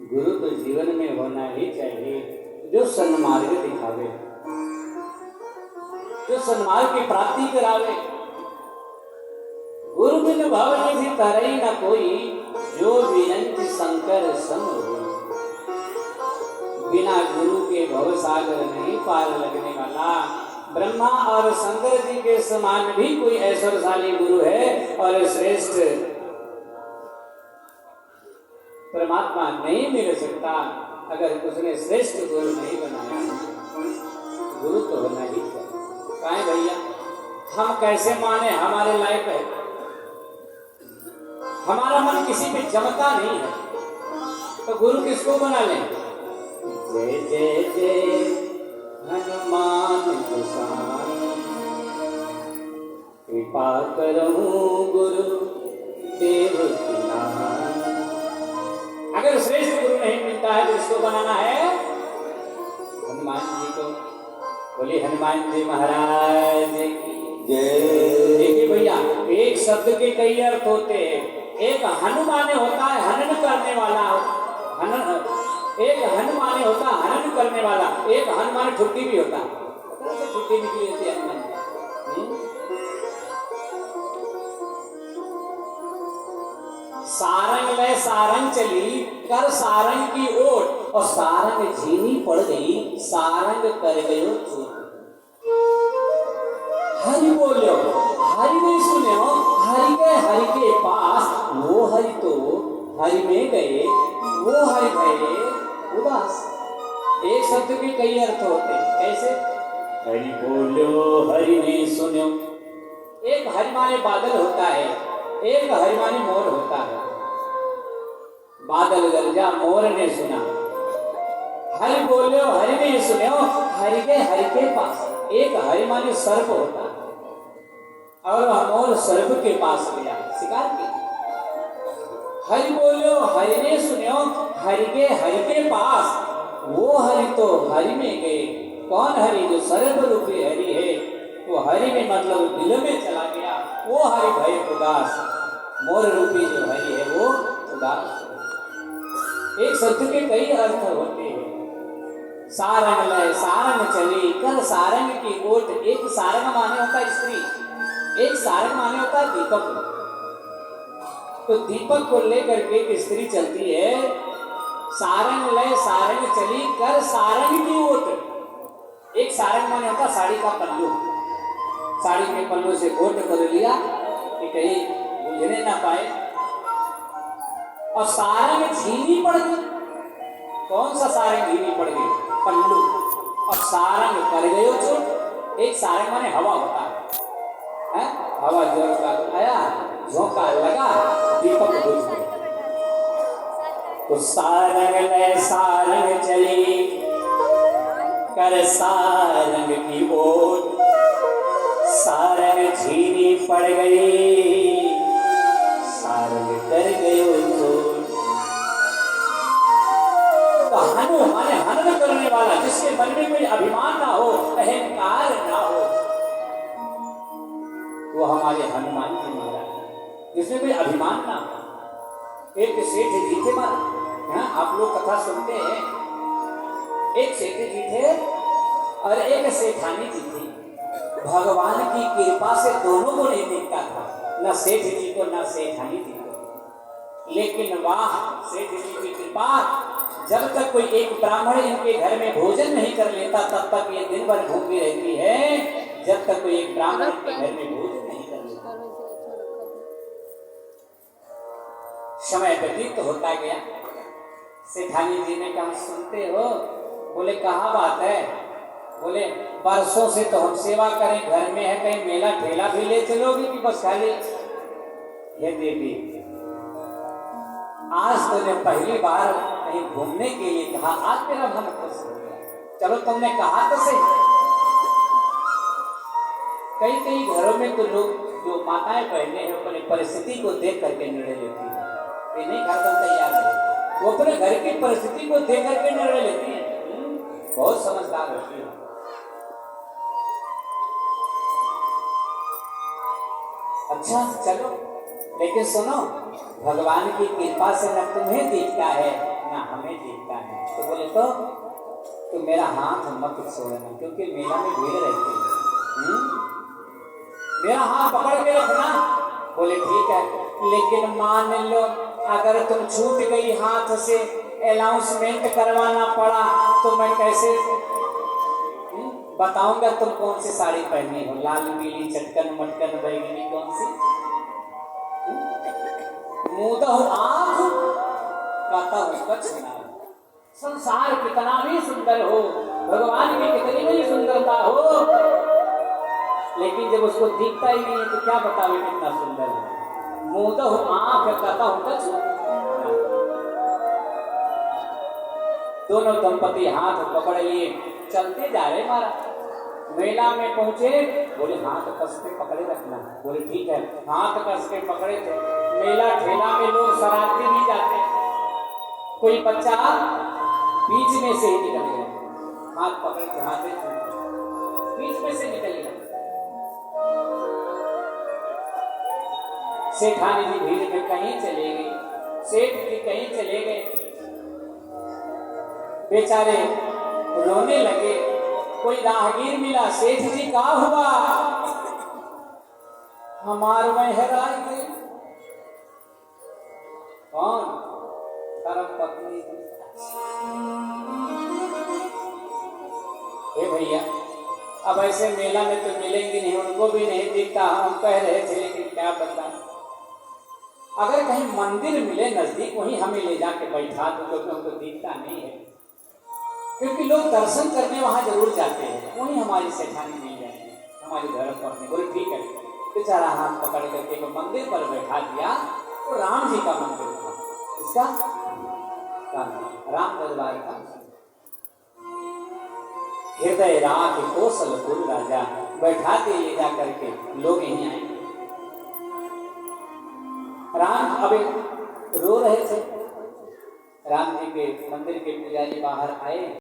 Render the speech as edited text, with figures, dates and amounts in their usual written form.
गुरु तो जीवन में होना ही चाहिए, जो सन्मार्ग दिखावे, जो सन्मार्ग की प्राप्ति करावे। गुरु बिन भव निधि तरई न कोई, जो विनंति शंकर संग हो। बिना गुरु के भव सागर नहीं पार लगने वाला। ब्रह्मा और शंकर जी के समान भी कोई ऐश्वर्यशाली गुरु है और श्रेष्ठ परमात्मा नहीं मिल सकता अगर उसने श्रेष्ठ गुरु नहीं बनाया। गुरु तो होना ही चाहिए। काहे भैया, हम कैसे माने हमारे लायक है? हमारा मन किसी पे जमता नहीं है, तो गुरु किसको बना लें? जय जय जय हनुमान गोसाई, कृपा करहूं गुरु देव की नाई। अगर श्रेष्ठ गुरु नहीं मिलता है तो इसको बनाना है हनुमान जी को। बोले हनुमान जी महाराज की जय। देखिए भैया, एक शब्द के कई अर्थ होते हैं। एक हनुमान होता है हनन करने वाला, एक हनुमान होता है हनन करने वाला, एक हनुमान छुट्टी भी होता है। छुट्टी निकली होती है हनुमान। सारंग ले सारंग चली कर सारंग की ओर, और सारंग झीनी पड़ गई, सारंग कर गयो चूर। हरि बोलो, हरि नहीं सुने हो, हरि गए हरि के पास, वो हरि तो हरि में गए, वो हरि गए उदास। एक शब्द के कई अर्थ होते हैं। कैसे? हरि बोलो हरि नहीं सुनो। एक हरि माने बादल होता है, एक हरि माने मोर होता है। बादल गरजा मोर ने सुना, हरि बोलो हरि ने सुनो, हरि के हरि के पास। एक हरि माने सर्प होता है और मोर सर्प के पास गया शिकार की। हरि बोलो हरि ने सुनो, हरि के हरि के पास, वो हरि तो हरि में गए। कौन हरि? जो सर्प रूपी हरि है, वो हरि में मतलब दिल में चला गया, वो हरि भय उदास। मोर रूपी जो हरि है वो उदास। एक शब्द के कई अर्थ होते हैं। सारंग लय सारंग चली कर सारंग की ओट। एक सारंग माने होता है स्त्री, एक सारंग माने होता है दीपक। तो दीपक को लेकर के एक स्त्री चलती है। सारंग लय सारंग चली कर सारंग की ओट। एक सारंग माने होता साड़ी का पल्लू, साड़ी के पल्लू से ओट कर लिया कि कहीं बुझने ना पाए। और सारंग झीनी पड़ गई। कौन सा सारंग झीनी पड़ गई? पल्लू। और सारंग कर गयो चोट। एक सारंग माने हवा होता है, हवा जोर का आया, झोंका लगा, दीपक बुझ गया। तो सारंग ले सारंग चली कर सारंग की ओर, सारंग झीनी पड़ गई, सारंग कर गयो चोट। तो हनु माने हनन करने वाला, जिसके मन में कोई अभिमान ना हो, अहंकार ना हो, वो हमारे हनुमान जी महाराज। जिसमें कोई अभिमान ना हो। एक सेठ जी थे महाराज, आप लोग कथा सुनते हैं। एक सेठ जी थे और एक सेठानी जी थी। भगवान की कृपा से दोनों को नहीं दिखता था, न सेठ जी को न सेठानी जी को। लेकिन वाह सेठ जी की कृपा, जब तक कोई एक ब्राह्मण इनके घर में भोजन नहीं कर लेता तब तक ये दिन भर भूखी रहती है। जब तक कोई एक ब्राह्मण इनके घर में भोजन नहीं कर लेता। समय व्यतीत होता गया। सेठानी जी ने कहा सुनते हो? बोले कहाँ बात है? बोले बरसों से तो हम सेवा करें, घर में है, कहीं मेला ठेला भी ले चलोगे कि बस खाली? ये देवी, आज तूने पहली बार कहीं घूमने के लिए कहा, आज तेरा मन खुश हो गया। चलो तुमने कहा तो सही। कई कई घरों में तो लोग जो माताएं बहने हैं अपनी परिस्थिति को देख करके निर्णय लेती है। ये नहीं घर का तैयार है, वो अपने घर की परिस्थिति को देख करके निर्णय लेती है। बहुत समझदार होती है। अच्छा चलो, लेकिन सुनो, भगवान की कृपा से न तुम्हें दिखता है ना हमें दिखता है। तो बोले तो मेरा हाथ मत छोड़ना, क्योंकि मेला में भीड़ रहती है। मेरा हाथ पकड़ के रखना। बोले ठीक है, लेकिन मान लो अगर तुम छूट गई हाथ से, अनाउंसमेंट करवाना पड़ा तो मैं कैसे बताऊंगा तुम कौन सी साड़ी पहनी हो, लाल पीली चटकन मटकन बैगनी कौन सी? मुदा हूं आंख, कहता हूं कच्छ ना। संसार कितना भी सुंदर हो, भगवान की कितनी भी सुंदरता हो, लेकिन जब उसको दिखता ही नहीं है तो क्या बतावे कितना सुंदर है। मुदा हूं आंख, कहता हूं कच्छ ना। दोनों दंपति हाथ पकड़ लिए चलते जा रहे महाराज। मेला में पहुंचे, बोले हाथ कस के पकड़े रखना। बोले ठीक है, हाथ कस के पकड़े थे। मेला ठेला में लोग शरारते नहीं जाते, कोई बच्चा बीच में से ही निकल गया, हाथ पकड़ के हाथ बीच में से निकल गया। सेठानी जी भीड़ में कहीं चले गए, सेठ जी कहीं चले गए, बेचारे रोने लगे। कोई राहगीर मिला, सेठ जी का हुआ? हमार मेहराज गई। कौन? धर्म पत्नी। हे भैया, अब ऐसे मेला में तो मिलेंगे नहीं, उनको भी नहीं दिखता, हम कह रहे थे लेकिन क्या बताएं। अगर कहीं मंदिर मिले नजदीक, वहीं हमें ले जाके बैठा दो, क्योंकि हमको दिखता नहीं है, क्योंकि लोग दर्शन करने वहां जरूर जाते हैं, वहीं हमारी सेठानी मिल जाएगी, हमारी धर्म पत्नी। बोले ठीक है। बेचारा हाथ पकड़ करके एक मंदिर पर बैठा दिया, वो राम जी का मंदिर था। इसका राम दरबार था। हृदय राख कौशलपुर राजा, बैठा के ले जा करके लोग यहीं आए। राम अभी रो रहे थे। राम जी के मंदिर के पुजारी बाहर आए।